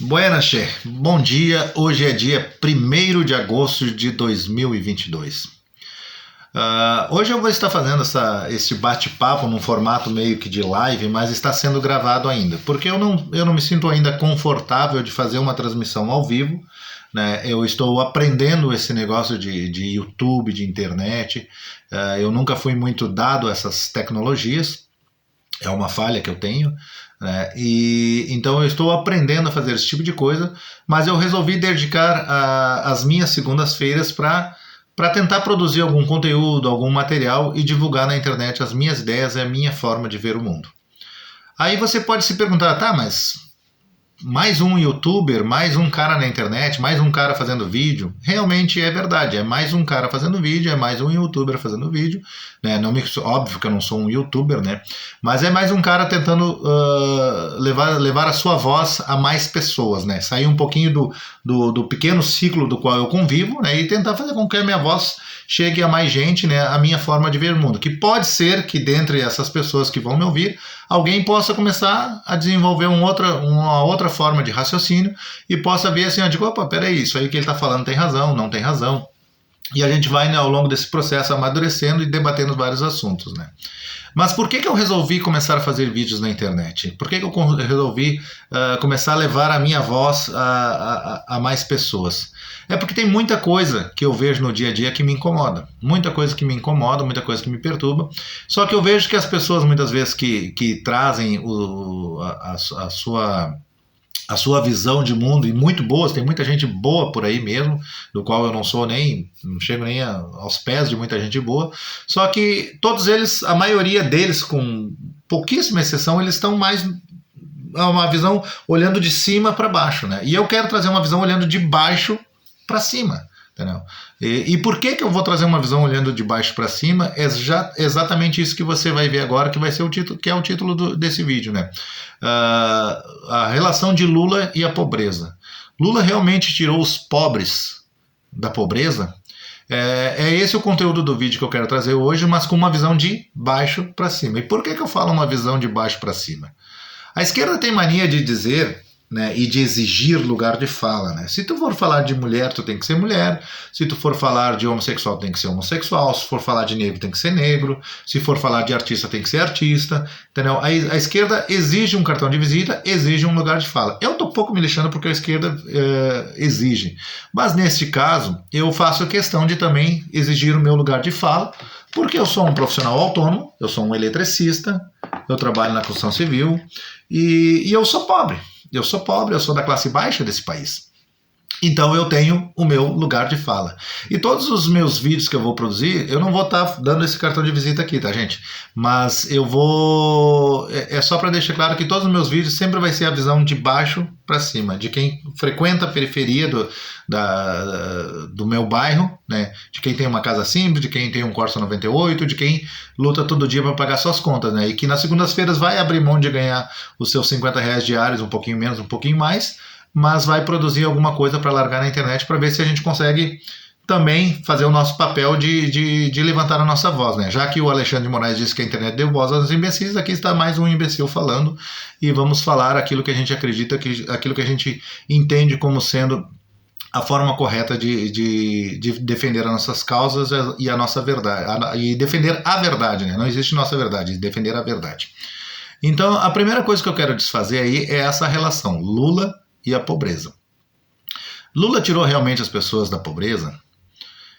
Buenas, Che. Bom dia. Hoje é dia 1º de agosto de 2022. Hoje eu vou estar fazendo esse bate-papo num formato meio que de live, mas está sendo gravado ainda, porque eu não me sinto ainda confortável de fazer uma transmissão ao vivo, né? Eu estou aprendendo esse negócio de YouTube, de internet. Eu nunca fui muito dado a essas tecnologias, é uma falha que eu tenho, né? E então eu estou aprendendo a fazer esse tipo de coisa, mas eu resolvi dedicar as minhas segundas-feiras para tentar produzir algum conteúdo, algum material e divulgar na internet as minhas ideias e a minha forma de ver o mundo. Aí você pode se perguntar, tá, mas mais um youtuber, mais um cara na internet, mais um cara fazendo vídeo? Realmente é verdade, é mais um cara fazendo vídeo, é mais um youtuber fazendo vídeo, né? Óbvio que eu não sou um youtuber, né? Mas é mais um cara tentando levar a sua voz a mais pessoas, né? Sair um pouquinho do pequeno ciclo do qual eu convivo, né? E tentar fazer com que a minha voz chegue a mais gente, né? A minha forma de ver o mundo. Que pode ser que dentre essas pessoas que vão me ouvir, alguém possa começar a desenvolver uma outra forma de raciocínio e possa ver assim, opa, peraí, isso aí que ele está falando tem razão, não tem razão. E a gente vai, né, ao longo desse processo amadurecendo e debatendo vários assuntos, né? Mas por que eu resolvi começar a fazer vídeos na internet? Por que eu resolvi começar a levar a minha voz a mais pessoas? É porque tem muita coisa que eu vejo no dia a dia que me incomoda. Muita coisa que me incomoda, muita coisa que me perturba. Só que eu vejo que as pessoas muitas vezes que trazem a sua visão de mundo, e muito boas, tem muita gente boa por aí mesmo, do qual eu não chego nem aos pés de muita gente boa, só que todos eles, a maioria deles, com pouquíssima exceção, eles estão mais uma visão olhando de cima para baixo, né? E eu quero trazer uma visão olhando de baixo para cima, entendeu? E por que eu vou trazer uma visão olhando de baixo para cima? É exatamente isso que você vai ver agora, que vai ser o título, que é o título desse vídeo, né? A relação de Lula e a pobreza. Lula realmente tirou os pobres da pobreza? É esse o conteúdo do vídeo que eu quero trazer hoje, mas com uma visão de baixo para cima. E por que eu falo uma visão de baixo para cima? A esquerda tem mania de dizer, né, e de exigir lugar de fala, né? Se tu for falar de mulher, tu tem que ser mulher. Se tu for falar de homossexual, tem que ser homossexual. Se for falar de negro, tem que ser negro. Se for falar de artista, tem que ser artista, entendeu? A esquerda exige um cartão de visita, exige um lugar de fala. Eu tô pouco me lixando porque a esquerda exige, mas neste caso eu faço questão de também exigir o meu lugar de fala, porque eu sou um profissional autônomo, eu sou um eletricista, eu trabalho na construção civil e eu sou pobre. Eu sou da classe baixa desse país. Então eu tenho o meu lugar de fala. E todos os meus vídeos que eu vou produzir, eu não vou estar dando esse cartão de visita aqui, tá, gente? Mas eu vou... É só para deixar claro que todos os meus vídeos sempre vai ser a visão de baixo para cima, de quem frequenta a periferia do meu bairro, né? De quem tem uma casa simples, de quem tem um Corsa 98, de quem luta todo dia para pagar suas contas, né? E que nas segundas-feiras vai abrir mão de ganhar os seus R$ 50 diários, um pouquinho menos, um pouquinho mais, mas vai produzir alguma coisa para largar na internet para ver se a gente consegue também fazer o nosso papel de levantar a nossa voz, né? Já que o Alexandre de Moraes disse que a internet deu voz aos imbecis, aqui está mais um imbecil falando e vamos falar aquilo que a gente acredita, aquilo que a gente entende como sendo a forma correta de defender as nossas causas e a nossa verdade, e defender a verdade, né? Não existe nossa verdade, defender a verdade. Então, a primeira coisa que eu quero desfazer aí é essa relação Lula e a pobreza. Lula tirou realmente as pessoas da pobreza?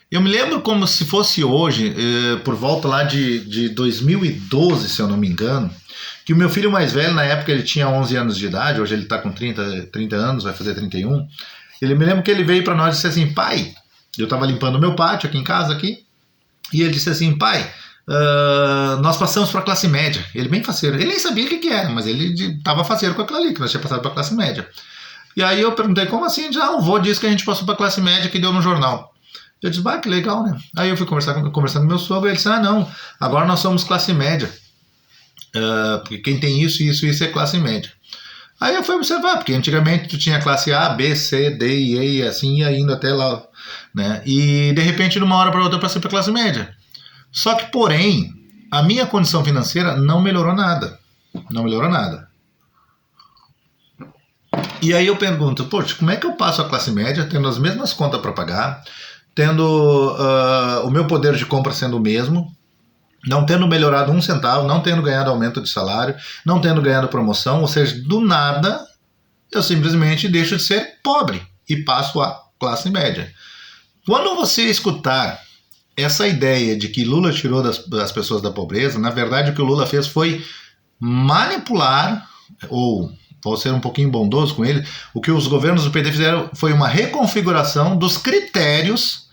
Eu me lembro como se fosse hoje, por volta lá de 2012, se eu não me engano, que o meu filho mais velho, na época ele tinha 11 anos de idade, hoje ele está com 30 anos, vai fazer 31, me lembro que ele veio para nós e disse assim, pai, eu estava limpando o meu pátio aqui em casa, e ele disse assim, pai, nós passamos para a classe média. Ele bem faceiro, ele nem sabia o que era, mas ele estava faceiro com aquilo ali, que nós tínhamos passado para a classe média. E aí eu perguntei, como assim? Já o vô disse que a gente passou para a classe média que deu no jornal. Eu disse, que legal, né? Aí eu fui conversando com meu sogro e ele disse, não, agora nós somos classe média. Porque quem tem isso é classe média. Aí eu fui observar, porque antigamente tu tinha classe A, B, C, D e E, assim ia indo até lá, né? E de repente, de uma hora para outra, eu passei para classe média. Só que, porém, a minha condição financeira não melhorou nada. Não melhorou nada. E aí eu pergunto, poxa, como é que eu passo a classe média tendo as mesmas contas para pagar, tendo o meu poder de compra sendo o mesmo, não tendo melhorado um centavo, não tendo ganhado aumento de salário, não tendo ganhado promoção, ou seja, do nada eu simplesmente deixo de ser pobre e passo a classe média. Quando você escutar essa ideia de que Lula tirou das pessoas da pobreza, na verdade o que o Lula fez foi manipular, ou vou ser um pouquinho bondoso com ele, o que os governos do PT fizeram foi uma reconfiguração dos critérios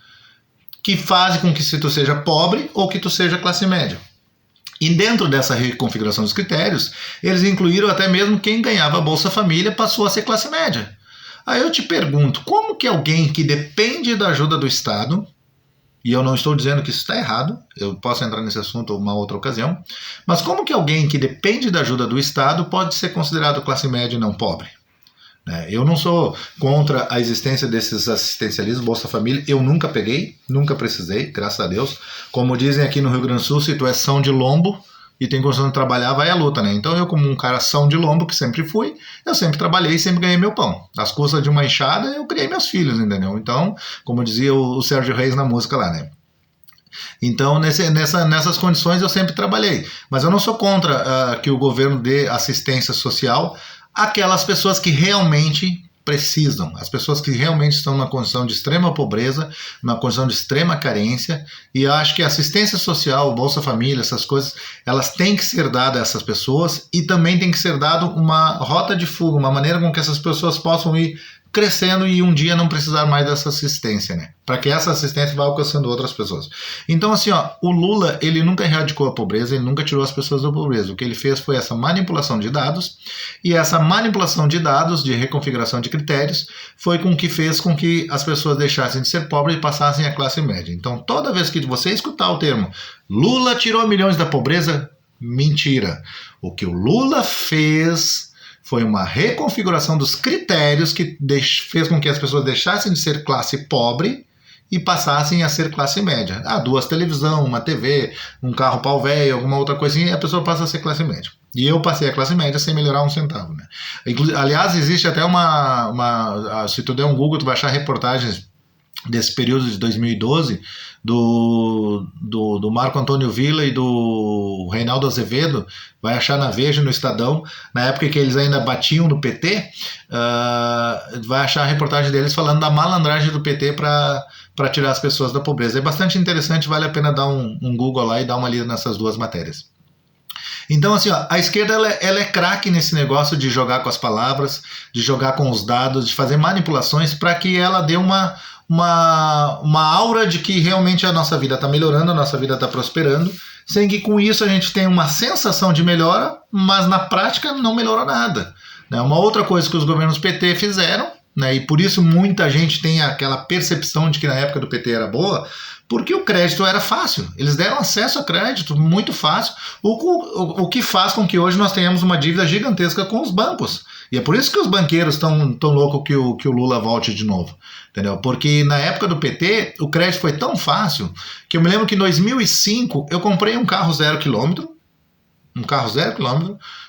que fazem com que se tu seja pobre ou que tu seja classe média. E dentro dessa reconfiguração dos critérios, eles incluíram até mesmo quem ganhava Bolsa Família passou a ser classe média. Aí eu te pergunto, como que alguém que depende da ajuda do Estado, e eu não estou dizendo que isso está errado, eu posso entrar nesse assunto uma outra ocasião, mas como que alguém que depende da ajuda do Estado pode ser considerado classe média e não pobre? Eu não sou contra a existência desses assistencialismos, Bolsa Família, eu nunca peguei, nunca precisei, graças a Deus. Como dizem aqui no Rio Grande do Sul, se tu é são de lombo e tem condição de trabalhar, vai à luta, né? Então eu, como um cara são de lombo, que sempre fui, eu sempre trabalhei e sempre ganhei meu pão. Às custas de uma enxada, eu criei meus filhos, entendeu? Então, como dizia o Sérgio Reis na música lá, né? Então, nessas condições eu sempre trabalhei. Mas eu não sou contra que o governo dê assistência social àquelas pessoas que realmente precisam, as pessoas que realmente estão numa condição de extrema pobreza, numa condição de extrema carência, e eu acho que a assistência social, Bolsa Família, essas coisas, elas têm que ser dadas a essas pessoas e também tem que ser dado uma rota de fuga, uma maneira com que essas pessoas possam ir crescendo e um dia não precisar mais dessa assistência, né? Para que essa assistência vá alcançando outras pessoas. Então, assim, ó, o Lula, ele nunca erradicou a pobreza, ele nunca tirou as pessoas da pobreza. O que ele fez foi essa manipulação de dados, e essa manipulação de dados, de reconfiguração de critérios, foi com que fez com que as pessoas deixassem de ser pobres e passassem à classe média. Então, toda vez que você escutar o termo Lula tirou milhões da pobreza, mentira. O que o Lula fez foi uma reconfiguração dos critérios que fez com que as pessoas deixassem de ser classe pobre e passassem a ser classe média. Ah, 2 televisão, uma TV, um carro pau velho, alguma outra coisinha, e a pessoa passa a ser classe média. E eu passei a classe média sem melhorar um centavo, né? Aliás, existe até se tu der um Google, tu vai achar reportagens desse período de 2012 do Marco Antônio Villa e do Reinaldo Azevedo, vai achar na Veja, no Estadão, na época que eles ainda batiam no PT, vai achar a reportagem deles falando da malandragem do PT para tirar as pessoas da pobreza. É bastante interessante, vale a pena dar um Google lá e dar uma lida nessas duas matérias. Então, assim, ó, a esquerda ela é craque nesse negócio de jogar com as palavras, de jogar com os dados, de fazer manipulações para que ela dê uma aura de que realmente a nossa vida está melhorando, a nossa vida está prosperando, sem que com isso a gente tenha uma sensação de melhora, mas na prática não melhorou nada. Uma outra coisa que os governos PT fizeram, né, e por isso muita gente tem aquela percepção de que na época do PT era boa, porque o crédito era fácil, eles deram acesso a crédito muito fácil, o que faz com que hoje nós tenhamos uma dívida gigantesca com os bancos. E é por isso que os banqueiros estão tão loucos que o Lula volte de novo, entendeu? Porque na época do PT, o crédito foi tão fácil que eu me lembro que em 2005 eu comprei um carro 0 km,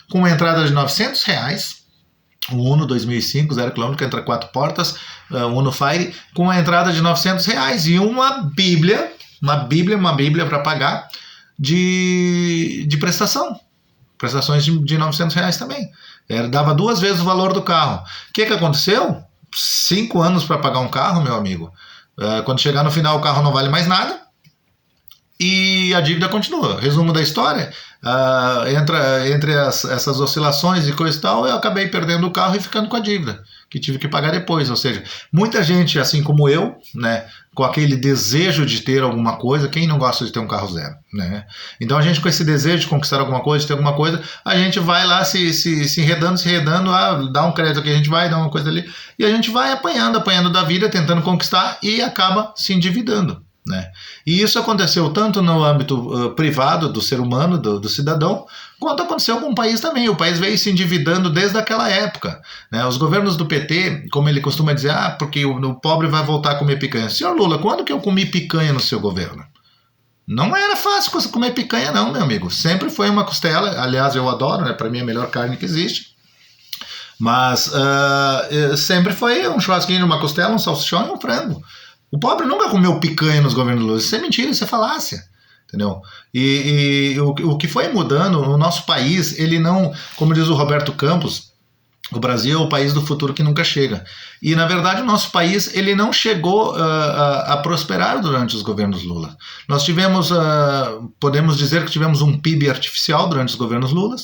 com uma entrada de R$900, um Uno 2005, 0 km, que entra 4 portas, um Uno Fire, com uma entrada de R$900 e uma bíblia para pagar de prestações de R$900 também. Dava 2 vezes o valor do carro. O que aconteceu? 5 anos para pagar um carro, meu amigo. Quando chegar no final, o carro não vale mais nada e a dívida continua. Resumo da história: entre essas oscilações e coisa e tal, eu acabei perdendo o carro e ficando com a dívida, que tive que pagar depois. Ou seja, muita gente, assim como eu, né, com aquele desejo de ter alguma coisa, quem não gosta de ter um carro 0, né? Então a gente, com esse desejo de conquistar alguma coisa, de ter alguma coisa, a gente vai lá se enredando, dá um crédito aqui, a gente vai, dá uma coisa ali, e a gente vai apanhando da vida, tentando conquistar e acaba se endividando, né? E isso aconteceu tanto no âmbito privado do ser humano, do cidadão, quanto aconteceu com o país também. O país veio se endividando desde aquela época, né? Os governos do PT, como ele costuma dizer, porque o pobre vai voltar a comer picanha. Senhor Lula, quando que eu comi picanha no seu governo? Não era fácil comer picanha não, meu amigo. Sempre foi uma costela, aliás, eu adoro, né? Para mim é a melhor carne que existe. Mas sempre foi um churrasquinho de uma costela, um salsichão e um frango. O pobre nunca comeu picanha nos governos Lula. Isso é mentira, isso é falácia. Entendeu? E o que foi mudando no nosso país, ele não, como diz o Roberto Campos, o Brasil é o país do futuro que nunca chega. E, na verdade, o nosso país ele não chegou a prosperar durante os governos Lula. Nós tivemos, podemos dizer que tivemos um PIB artificial durante os governos Lula,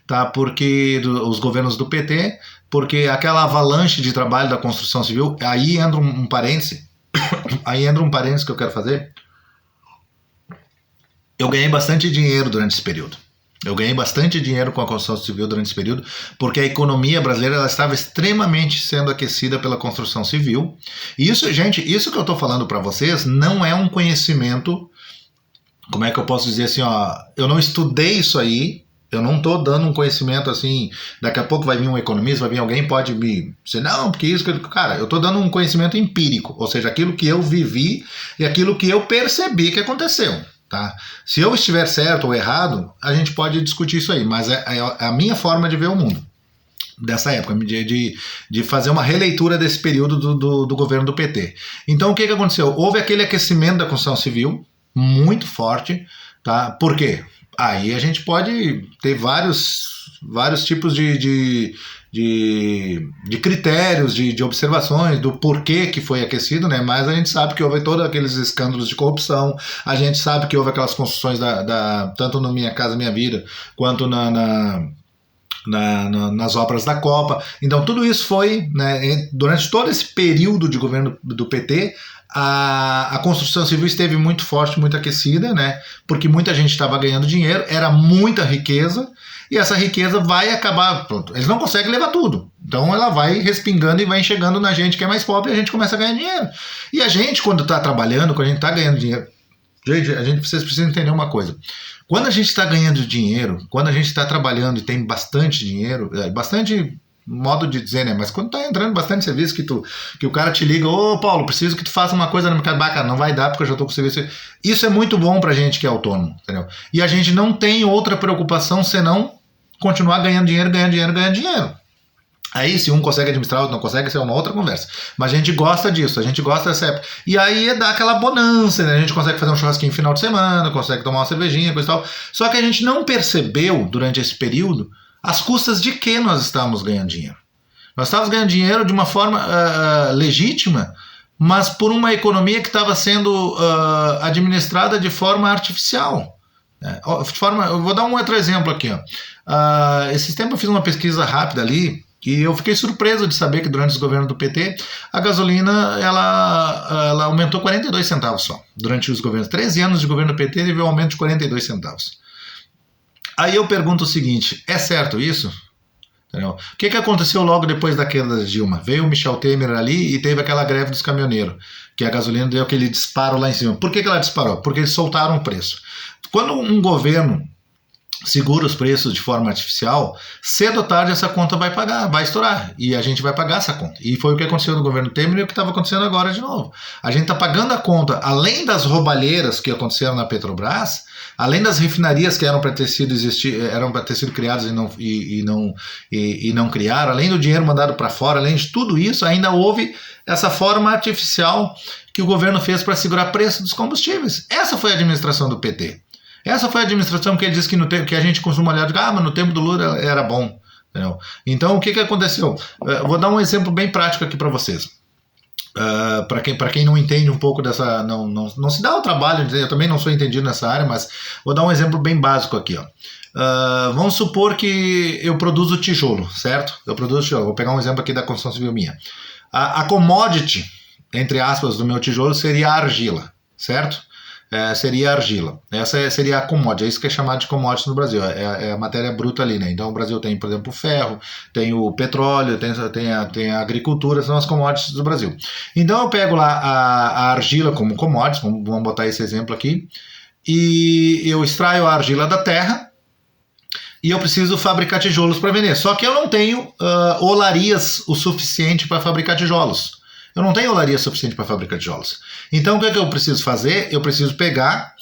tá? Porque os governos do PT, porque aquela avalanche de trabalho da construção civil, aí entra um parêntese, aí entra um parêntese que eu quero fazer. Eu ganhei bastante dinheiro durante esse período. Eu ganhei bastante dinheiro com a construção civil durante esse período, porque a economia brasileira ela estava extremamente sendo aquecida pela construção civil. E isso, gente, isso que eu estou falando para vocês não é um conhecimento, como é que eu posso dizer assim, ó, eu não estudei isso aí, eu não estou dando um conhecimento assim, daqui a pouco vai vir um economista, vai vir alguém, pode me dizer, não, porque isso, cara, eu estou dando um conhecimento empírico, ou seja, aquilo que eu vivi e aquilo que eu percebi que aconteceu. Tá? Se eu estiver certo ou errado, a gente pode discutir isso aí, mas é a minha forma de ver o mundo dessa época, de fazer uma releitura desse período do governo do PT. Então o que aconteceu? Houve aquele aquecimento da construção civil muito forte, tá? Por quê? Aí a gente pode ter vários tipos de critérios, de observações do porquê que foi aquecido, né? Mas a gente sabe que houve todos aqueles escândalos de corrupção, a gente sabe que houve aquelas construções tanto no Minha Casa Minha Vida, quanto nas obras da Copa. Então tudo isso foi, né, durante todo esse período de governo do PT, a construção civil esteve muito forte, muito aquecida, né? Porque muita gente estava ganhando dinheiro, era muita riqueza, e essa riqueza vai acabar, pronto, eles não conseguem levar tudo, então ela vai respingando e vai chegando na gente que é mais pobre e a gente começa a ganhar dinheiro. E a gente, quando está trabalhando, quando a gente está ganhando dinheiro, gente, vocês precisam entender uma coisa, quando a gente está ganhando dinheiro, quando a gente está trabalhando e tem bastante dinheiro, bastante modo de dizer, né? Mas quando tá entrando bastante serviço que o cara te liga, ô Paulo, preciso que tu faça uma coisa no mercado, cara, não vai dar porque eu já tô com o serviço. Isso é muito bom pra gente que é autônomo, entendeu? E a gente não tem outra preocupação senão continuar ganhando dinheiro. Aí, se um consegue administrar, outro não consegue, isso é uma outra conversa. Mas a gente gosta disso, a gente gosta dessa época. E aí dá aquela bonança, né? A gente consegue fazer um churrasquinho no final de semana, consegue tomar uma cervejinha, coisa e tal. Só que a gente não percebeu, durante esse período, as custas de que nós estávamos ganhando dinheiro. Nós estávamos ganhando dinheiro de uma forma legítima, mas por uma economia que estava sendo administrada de forma artificial. Eu vou dar um outro exemplo aqui. Esse tempo eu fiz uma pesquisa rápida ali, e eu fiquei surpreso de saber que durante os governos do PT, a gasolina ela aumentou 42 centavos só. Durante os governos, 13 anos de governo do PT, teve um aumento de 42 centavos. Aí eu pergunto o seguinte, é certo isso? Entendeu? O que aconteceu logo depois da queda da Dilma? Veio o Michel Temer ali e teve aquela greve dos caminhoneiros, que a gasolina deu aquele disparo lá em cima. Por que ela disparou? Porque eles soltaram o preço. Quando um governo segura os preços de forma artificial, cedo ou tarde essa conta vai estourar, e a gente vai pagar essa conta. E foi o que aconteceu no governo Temer e o que estava acontecendo agora de novo. A gente está pagando a conta, além das roubalheiras que aconteceram na Petrobras, além das refinarias que eram para ter sido criadas e não criaram, além do dinheiro mandado para fora, além de tudo isso, ainda houve essa forma artificial que o governo fez para segurar o preço dos combustíveis. Essa foi a administração do PT. Essa foi a administração que ele disse que a gente costuma olhar e dizer, mas no tempo do Lula era bom. Entendeu? Então, o que aconteceu? Vou dar um exemplo bem prático aqui para vocês. Para quem não entende um pouco dessa... Não se dá o trabalho, eu também não sou entendido nessa área, mas vou dar um exemplo bem básico aqui. Ó. Vamos supor que eu produzo tijolo, certo? Eu produzo tijolo. Vou pegar um exemplo aqui da construção civil minha. A commodity, entre aspas, do meu tijolo seria a argila, certo? Seria a argila. Essa seria a commodity, é isso que é chamado de commodity no Brasil, é a matéria bruta ali, né? Então o Brasil tem, por exemplo, o ferro, tem o petróleo, tem a agricultura, são as commodities do Brasil. Então eu pego lá a argila como commodities, vamos botar esse exemplo aqui, e eu extraio a argila da terra, e eu preciso fabricar tijolos para vender. Só que eu não tenho olarias o suficiente para fabricar tijolos. Eu não tenho olaria suficiente para fabricar tijolos. Então o que eu preciso fazer? Eu preciso pegar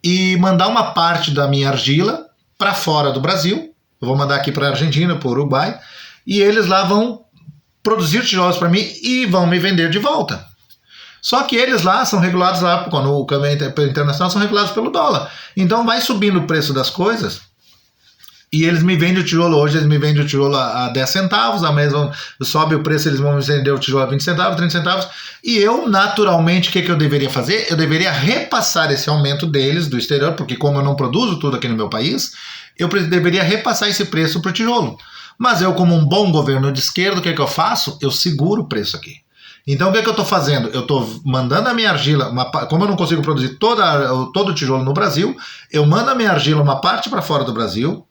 e mandar uma parte da minha argila para fora do Brasil. Eu vou mandar aqui para a Argentina, para o Uruguai. e eles lá vão produzir tijolos para mim e vão me vender de volta. Só que eles lá são regulados lá, quando o câmbio internacional, são regulados pelo dólar. Então vai subindo o preço das coisas e eles me vendem o tijolo hoje, eles me vendem o tijolo a 10 centavos, amanhã sobe o preço, eles vão me vender o tijolo a 20 centavos, 30 centavos, e eu, naturalmente, o que eu deveria fazer? Eu deveria repassar esse aumento deles do exterior, porque como eu não produzo tudo aqui no meu país, eu deveria repassar esse preço para o tijolo. Mas eu, como um bom governo de esquerda, o que eu faço? Eu seguro o preço aqui. Então o que eu estou fazendo? Eu estou mandando a minha argila, como eu não consigo produzir todo o tijolo no Brasil, eu mando a minha argila uma parte para fora do Brasil,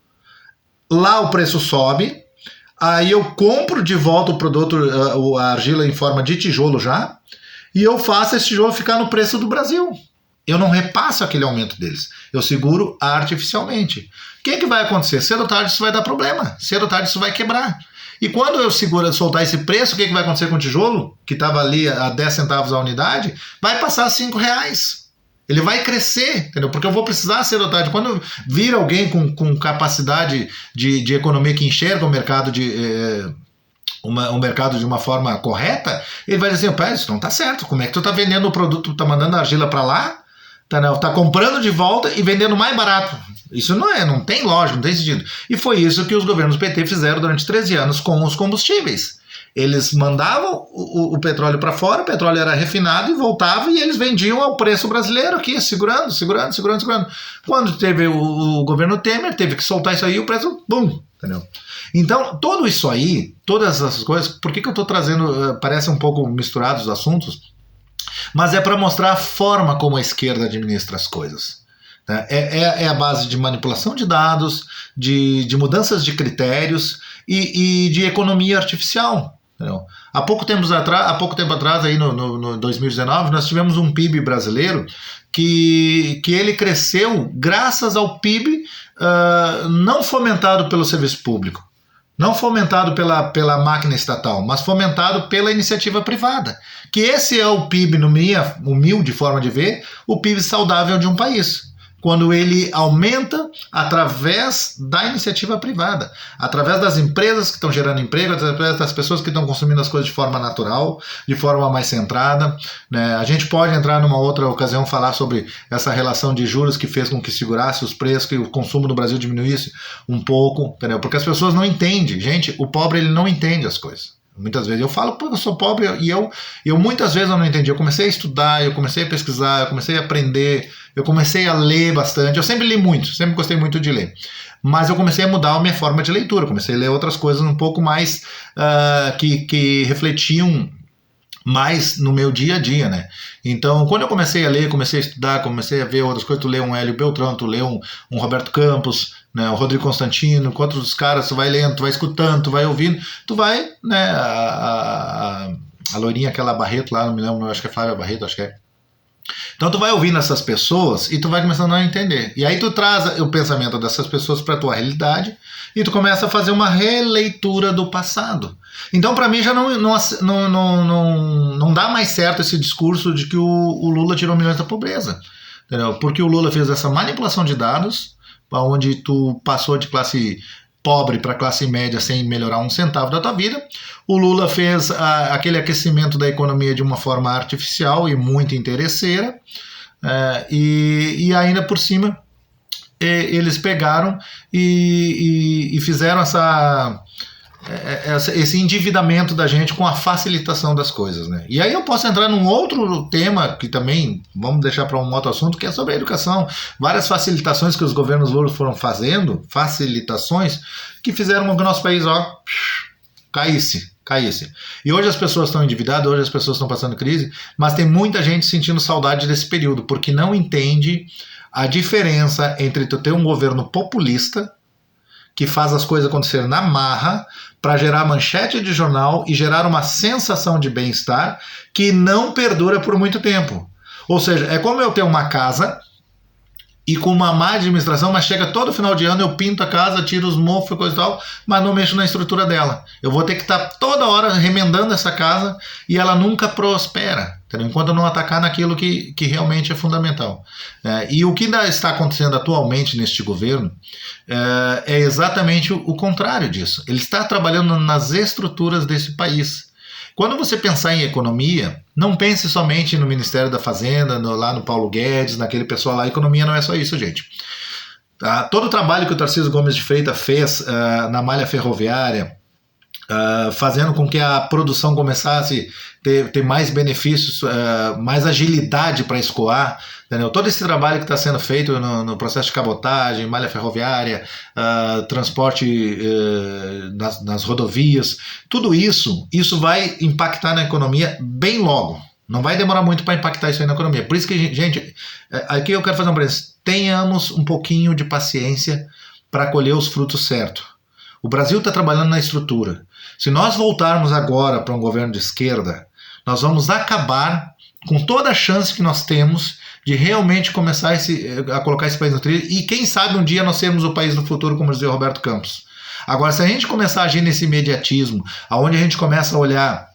lá o preço sobe, aí eu compro de volta o produto, a argila em forma de tijolo já, e eu faço esse tijolo ficar no preço do Brasil. Eu não repasso aquele aumento deles, eu seguro artificialmente. O que vai acontecer? Cedo ou tarde isso vai dar problema, cedo ou tarde isso vai quebrar. E quando eu soltar esse preço, o que vai acontecer com o tijolo, que estava ali a 10 centavos a unidade, vai passar a R$5. Ele vai crescer, entendeu? Porque eu vou precisar cedo ou tarde. Quando vir alguém com capacidade de economia que enxerga o mercado o mercado de uma forma correta, ele vai dizer assim, isso não está certo, como é que tu está vendendo o produto, tu está mandando a argila para lá, tá comprando de volta e vendendo mais barato. Isso não tem lógica, não tem sentido. E foi isso que os governos PT fizeram durante 13 anos com os combustíveis. Eles mandavam o petróleo para fora, o petróleo era refinado e voltava, e eles vendiam ao preço brasileiro aqui, segurando. Quando teve o governo Temer, teve que soltar isso aí e o preço, bum, entendeu? Então, tudo isso aí, todas essas coisas, por que eu estou trazendo, parece um pouco misturados os assuntos, mas é para mostrar a forma como a esquerda administra as coisas. É a base de manipulação de dados, de mudanças de critérios e de economia artificial. Entendeu? Há pouco tempo atrás, aí no 2019, nós tivemos um PIB brasileiro que ele cresceu graças ao PIB não fomentado pelo serviço público, não fomentado pela máquina estatal, mas fomentado pela iniciativa privada. Que esse é o PIB, na minha humilde forma de ver, o PIB saudável de um país. Quando ele aumenta através da iniciativa privada, através das empresas que estão gerando emprego, através das pessoas que estão consumindo as coisas de forma natural, de forma mais centrada, né? A gente pode entrar numa outra ocasião falar sobre essa relação de juros que fez com que segurasse os preços, que o consumo no Brasil diminuísse um pouco, entendeu? Porque as pessoas não entendem. Gente, o pobre ele não entende as coisas. Muitas vezes eu falo, pô, eu sou pobre, e eu muitas vezes eu não entendi. Eu comecei a estudar, eu comecei a pesquisar, eu comecei a aprender, eu comecei a ler bastante. Eu sempre li muito, sempre gostei muito de ler. Mas eu comecei a mudar a minha forma de leitura, comecei a ler outras coisas um pouco mais que refletiam mais no meu dia a dia, né? Então, quando eu comecei a ler, comecei a estudar, comecei a ver outras coisas, tu lê um Hélio Beltrão, tu lê um Roberto Campos, né, o Rodrigo Constantino, com outros caras, tu vai lendo, tu vai escutando, tu vai ouvindo, tu vai, né, a loirinha, aquela Barreto lá, não me lembro, acho que é Flávia Barreto, acho que é. Então tu vai ouvindo essas pessoas e tu vai começando a entender. E aí tu traz o pensamento dessas pessoas para a tua realidade e tu começa a fazer uma releitura do passado. Então para mim já não dá mais certo esse discurso de que o Lula tirou milhões da pobreza. Entendeu? Porque o Lula fez essa manipulação de dados, onde tu passou de classe pobre para classe média sem melhorar um centavo da tua vida. O Lula fez aquele aquecimento da economia de uma forma artificial e muito interesseira, e ainda por cima eles pegaram e fizeram esse endividamento da gente com a facilitação das coisas, né? E aí eu posso entrar num outro tema que também vamos deixar para um outro assunto, que é sobre a educação. Várias facilitações que os governos Lula foram fazendo, facilitações que fizeram com que o nosso país caísse. E hoje as pessoas estão endividadas, hoje as pessoas estão passando crise, mas tem muita gente sentindo saudade desse período, porque não entende a diferença entre tu ter um governo populista que faz as coisas acontecer na marra para gerar manchete de jornal e gerar uma sensação de bem-estar que não perdura por muito tempo. Ou seja, é como eu ter uma casa e com uma má administração, mas chega todo final de ano, eu pinto a casa, tiro os mofos e coisa e tal, mas não mexo na estrutura dela. Eu vou ter que estar toda hora remendando essa casa e ela nunca prospera, entendeu? Enquanto eu não atacar naquilo que realmente é fundamental. E o que ainda está acontecendo atualmente neste governo é exatamente o contrário disso. Ele está trabalhando nas estruturas desse país. Quando você pensar em economia, não pense somente no Ministério da Fazenda, lá no Paulo Guedes, naquele pessoal lá. A economia não é só isso, gente. Todo o trabalho que o Tarcísio Gomes de Freitas fez na malha ferroviária, fazendo com que a produção começasse a ter mais benefícios, mais agilidade para escoar, entendeu? Todo esse trabalho que está sendo feito no processo de cabotagem, malha ferroviária, transporte nas rodovias, tudo isso vai impactar na economia bem logo. Não vai demorar muito para impactar isso aí na economia. Por isso que, gente, aqui eu quero fazer um parênteses. Tenhamos um pouquinho de paciência para colher os frutos certos. O Brasil está trabalhando na estrutura. Se nós voltarmos agora para um governo de esquerda, nós vamos acabar com toda a chance que nós temos de realmente começar a colocar esse país no trilho e quem sabe um dia nós sermos o país do futuro, como dizia o Roberto Campos. Agora, se a gente começar a agir nesse imediatismo, onde a gente começa a olhar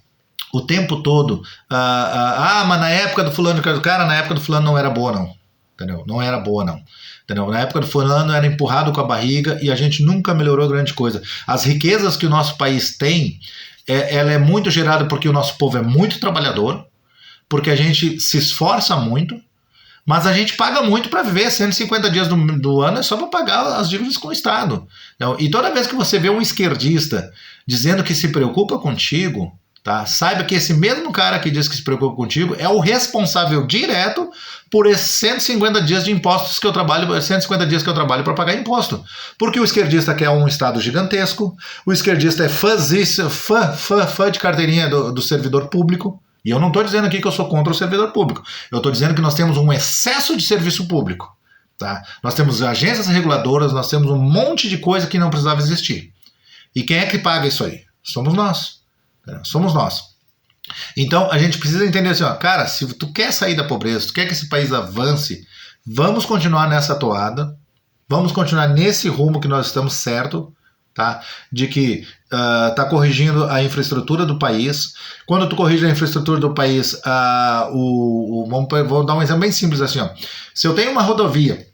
o tempo todo, mas na época do fulano, cara, na época do fulano não era boa não, entendeu? Não era boa não. Entendeu? Na época do fulano era empurrado com a barriga e a gente nunca melhorou grande coisa. As riquezas que o nosso país tem, ela é muito gerada porque o nosso povo é muito trabalhador, porque a gente se esforça muito, mas a gente paga muito para viver. 150 dias do ano é só para pagar as dívidas com o Estado. Então, e toda vez que você vê um esquerdista dizendo que se preocupa contigo, tá? Saiba que esse mesmo cara que diz que se preocupa contigo é o responsável direto por esses 150 dias de impostos que eu trabalho, 150 dias que eu trabalho para pagar imposto. Porque o esquerdista quer um Estado gigantesco, o esquerdista é fã de carteirinha do servidor público, e eu não estou dizendo aqui que eu sou contra o servidor público, eu estou dizendo que nós temos um excesso de serviço público. Tá? Nós temos agências reguladoras, nós temos um monte de coisa que não precisava existir. E quem é que paga isso aí? Somos nós. Somos nós. Então a gente precisa entender assim, cara, se tu quer sair da pobreza, se tu quer que esse país avance, vamos continuar nessa toada, vamos continuar nesse rumo que nós estamos certo, tá? De que tá corrigindo a infraestrutura do país. Quando tu corrige a infraestrutura do país, vou dar um exemplo bem simples assim, se eu tenho uma rodovia,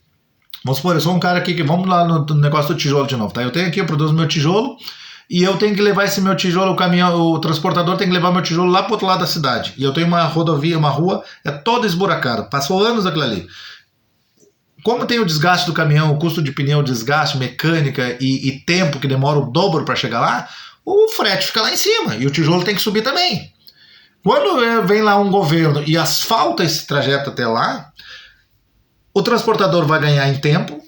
vamos supor, eu sou um cara aqui que, vamos lá no negócio do tijolo de novo, tá? Eu produzo meu tijolo, e eu tenho que levar esse meu tijolo, o transportador tem que levar meu tijolo lá pro outro lado da cidade. E eu tenho uma rodovia, uma rua, é toda esburacada. Passou anos aquilo ali. Como tem o desgaste do caminhão, o custo de pneu, desgaste, mecânica e tempo que demora o dobro para chegar lá, o frete fica lá em cima e o tijolo tem que subir também. Quando vem lá um governo e asfalta esse trajeto até lá, o transportador vai ganhar em tempo,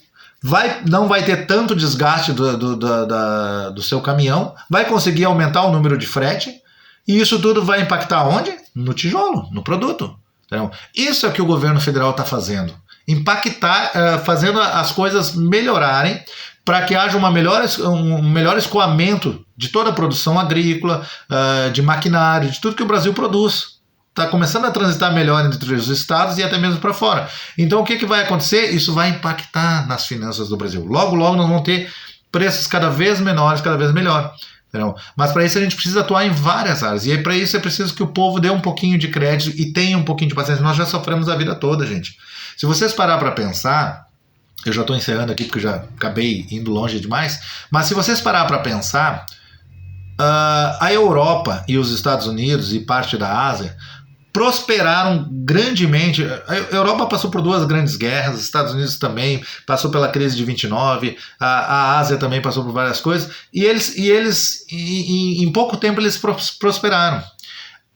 não vai ter tanto desgaste do seu caminhão, vai conseguir aumentar o número de frete, e isso tudo vai impactar onde? No tijolo, no produto. Então, isso é o que o governo federal está fazendo. Impactar, fazendo as coisas melhorarem, para que haja um melhor escoamento de toda a produção agrícola, de maquinário, de tudo que o Brasil produz. Está começando a transitar melhor entre os estados e até mesmo para fora. Então o que vai acontecer? Isso vai impactar nas finanças do Brasil. Logo, logo nós vamos ter preços cada vez menores, cada vez melhor. Entendeu? Mas para isso a gente precisa atuar em várias áreas. E aí para isso é preciso que o povo dê um pouquinho de crédito e tenha um pouquinho de paciência. Nós já sofremos a vida toda, gente. Se vocês parar para pensar, eu já estou encerrando aqui porque eu já acabei indo longe demais, mas se vocês parar para pensar, a Europa e os Estados Unidos e parte da Ásia prosperaram grandemente. A Europa passou por 2 grandes guerras, os Estados Unidos também passou pela crise de 29, a Ásia também passou por várias coisas, e eles em pouco tempo eles prosperaram.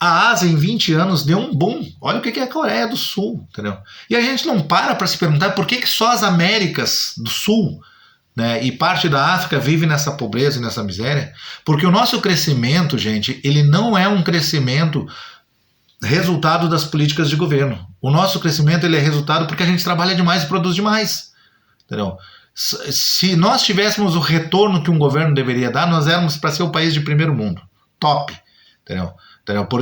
A Ásia em 20 anos deu um boom. Olha o que é a Coreia do Sul, entendeu? E a gente não para se perguntar por que só as Américas do Sul, né, e parte da África vive nessa pobreza e nessa miséria, porque o nosso crescimento, gente, ele não é um crescimento resultado das políticas de governo. O nosso crescimento ele é resultado porque a gente trabalha demais e produz demais. Entendeu? Se nós tivéssemos o retorno que um governo deveria dar, nós éramos para ser o país de primeiro mundo. Top. Entendeu?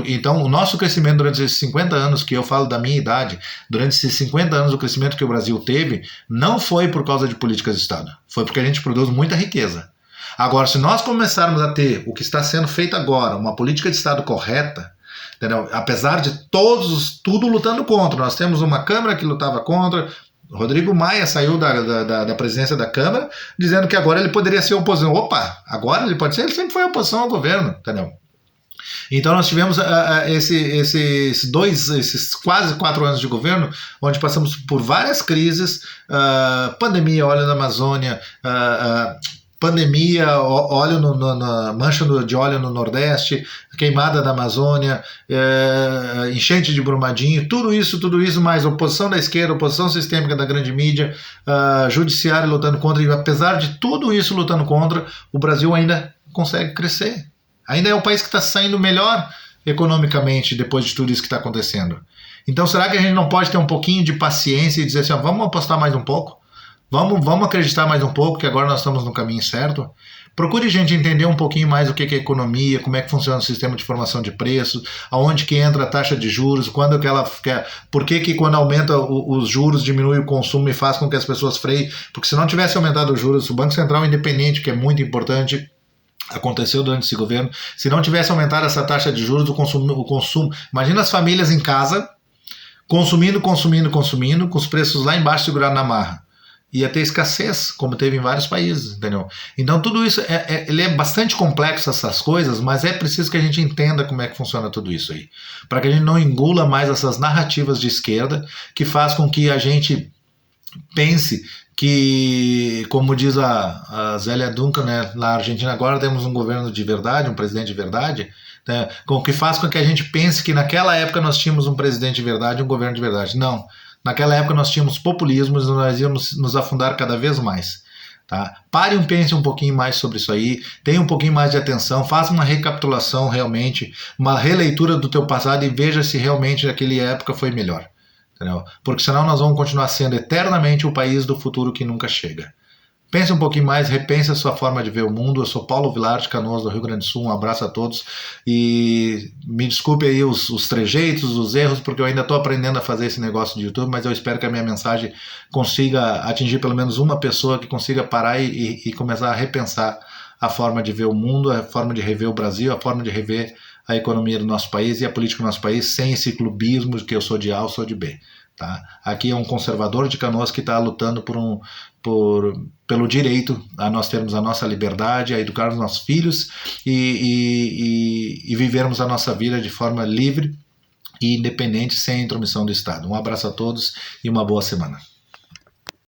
Então, o nosso crescimento durante esses 50 anos, que eu falo da minha idade, durante esses 50 anos, o crescimento que o Brasil teve, não foi por causa de políticas de Estado, foi porque a gente produz muita riqueza. Agora, se nós começarmos a ter o que está sendo feito agora, uma política de Estado correta, entendeu? Apesar de tudo lutando contra, nós temos uma Câmara que lutava contra. Rodrigo Maia saiu da presidência da Câmara dizendo que agora ele poderia ser oposição. Opa, agora ele pode ser? Ele sempre foi oposição ao governo, entendeu? Então nós tivemos esses quase 4 anos de governo, onde passamos por várias crises, pandemia, óleo na Amazônia, pandemia, mancha de óleo no Nordeste, queimada da Amazônia, enchente de Brumadinho, tudo isso, mais oposição da esquerda, oposição sistêmica da grande mídia, judiciário lutando contra, e apesar de tudo isso lutando contra, o Brasil ainda consegue crescer. Ainda é o país que está saindo melhor economicamente depois de tudo isso que está acontecendo. Então será que a gente não pode ter um pouquinho de paciência e dizer assim, ó, vamos apostar mais um pouco? Vamos acreditar mais um pouco que agora nós estamos no caminho certo? Procure, gente, entender um pouquinho mais o que é economia, como é que funciona o sistema de formação de preços, aonde que entra a taxa de juros, quando que ela quer, por que quando aumenta os juros diminui o consumo e faz com que as pessoas freiem? Porque se não tivesse aumentado os juros, o Banco Central independente, que é muito importante, aconteceu durante esse governo, se não tivesse aumentado essa taxa de juros, o consumo, imagina as famílias em casa consumindo, com os preços lá embaixo segurados na marra. Ia ter escassez, como teve em vários países, entendeu? Então tudo isso, ele é bastante complexo, essas coisas, mas é preciso que a gente entenda como é que funciona tudo isso aí, para que a gente não engula mais essas narrativas de esquerda, que faz com que a gente pense que, como diz a Zélia Duncan, né, na Argentina agora temos um governo de verdade, um presidente de verdade, né, com que faz com que a gente pense que naquela época nós tínhamos um presidente de verdade, um governo de verdade. Não. Naquela época nós tínhamos populismos e nós íamos nos afundar cada vez mais. Tá? Pare e pense um pouquinho mais sobre isso aí, tenha um pouquinho mais de atenção, faça uma recapitulação realmente, uma releitura do teu passado e veja se realmente naquela época foi melhor. Entendeu? Porque senão nós vamos continuar sendo eternamente o país do futuro que nunca chega. Pense um pouquinho mais, repense a sua forma de ver o mundo. Eu sou Paulo Vilar de Canoas, do Rio Grande do Sul. Um abraço a todos e me desculpe aí os trejeitos, os erros, porque eu ainda estou aprendendo a fazer esse negócio de YouTube, mas eu espero que a minha mensagem consiga atingir pelo menos uma pessoa que consiga parar e começar a repensar a forma de ver o mundo, a forma de rever o Brasil, a forma de rever a economia do nosso país e a política do nosso país, sem esse clubismo de que eu sou de A ou sou de B. Tá? Aqui é um conservador de Canoas que está lutando pelo direito a nós termos a nossa liberdade, a educar os nossos filhos e vivermos a nossa vida de forma livre e independente, sem intromissão do Estado. Um abraço a todos e uma boa semana.